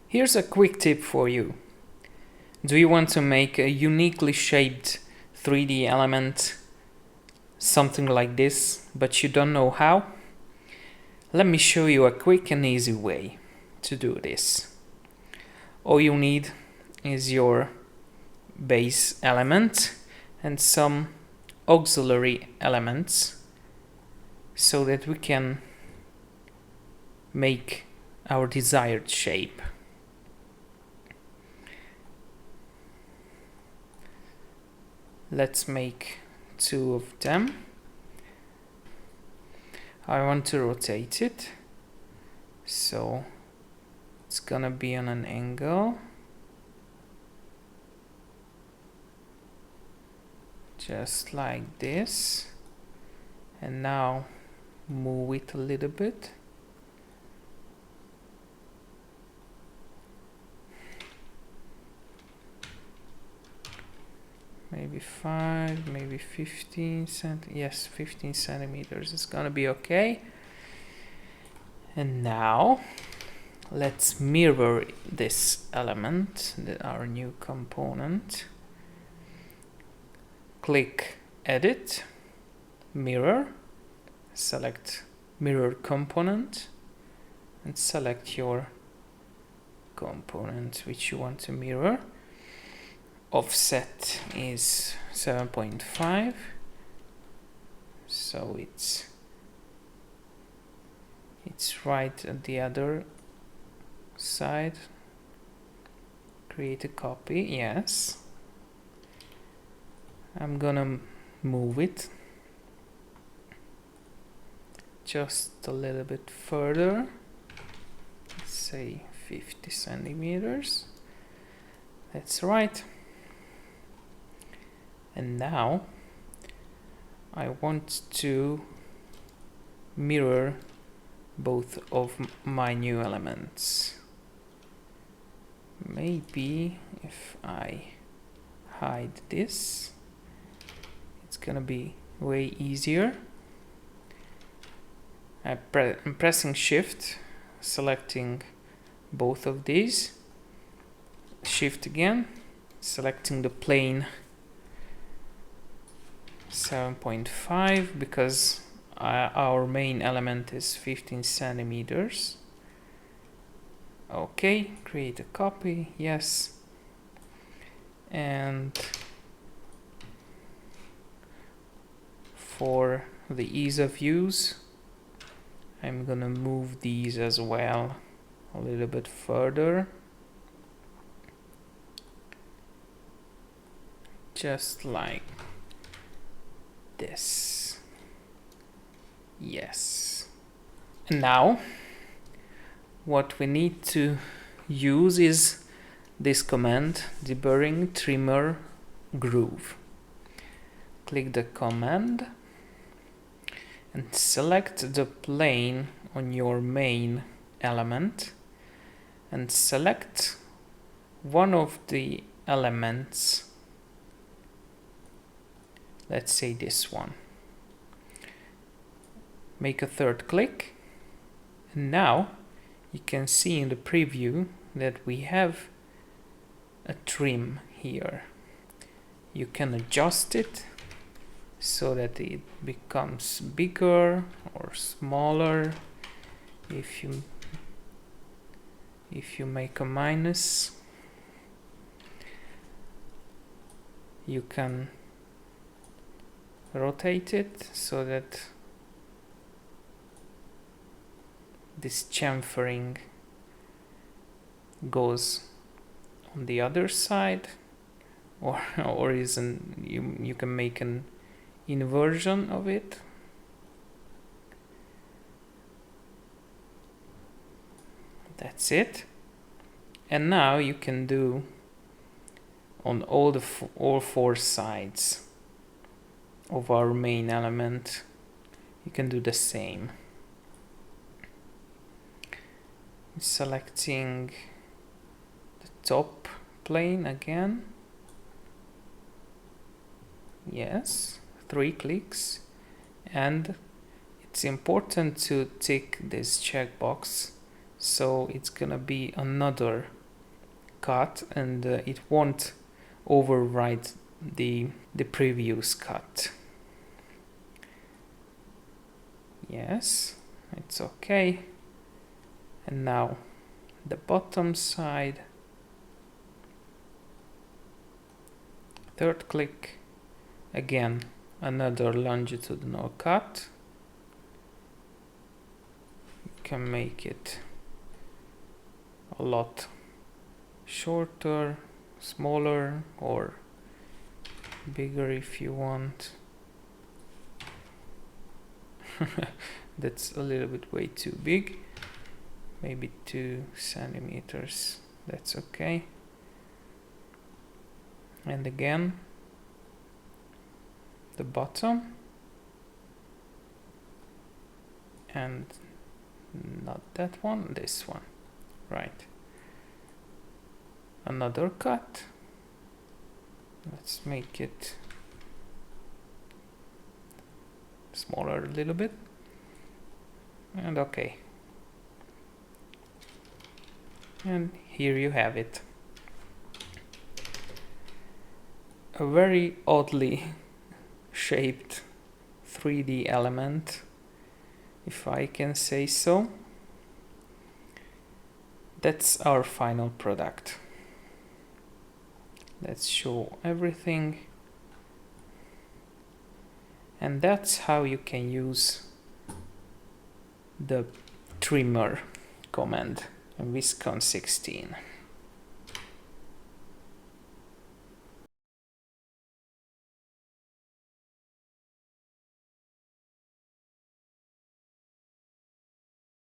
Here's a quick tip for you. Do you want to make a uniquely shaped 3D element, something like this, but you don't know how? Let me show you a quick and easy way to do this. All you need is your base element and some auxiliary elements so that we can make our desired shape. Let's make 2 of them. I want to rotate it, so it's gonna be on an angle, just like this, and now move it a little bit. Maybe 5, maybe 15 yes, 15 centimeters is gonna be okay. And now let's mirror this element, our new component. Click Edit, Mirror, select Mirror Component, and select your component which you want to mirror. Offset is 7.5, so it's right at the other side. Create a copy, yes. I'm gonna move it just a little bit further, let's say 50 centimeters. That's right. And now I want to mirror both of my new elements. Maybe if I hide this, it's gonna be way easier. I'm pressing Shift, selecting both of these. Shift again, selecting the plane 7.5 because our main element is 15 centimeters. Okay, create a copy, yes. And for the ease of use, I'm gonna move these as well a little bit further. Just like this. Yes. And now what we need to use is this command, deburring trimmer groove. Click the command and select the plane on your main element and select one of the elements. Let's say this one. Make a third click, and now you can see in the preview that we have a trim here. You can adjust it so that it becomes bigger or smaller. If you make a minus, you can rotate it so that this chamfering goes on the other side, or you can make an inversion of it. That's it. And now you can do on all 4 sides of our main element, you can do the same. Selecting the top plane again. Yes, 3 clicks, and it's important to tick this checkbox, so it's gonna be another cut, and it won't overwrite the previous cut. Yes, it's okay. And now the bottom side, third click, again another longitudinal cut. You can make it a lot shorter, smaller, or bigger if you want. That's a little bit way too big. Maybe 2 centimeters. That's okay. And again, the bottom, and not that one, this one. Right. Another cut. Let's make it smaller a little bit. And okay. And here you have it. A very oddly shaped 3D element, if I can say so. That's our final product. Let's show everything. And that's how you can use the trimmer command in Viskon 16.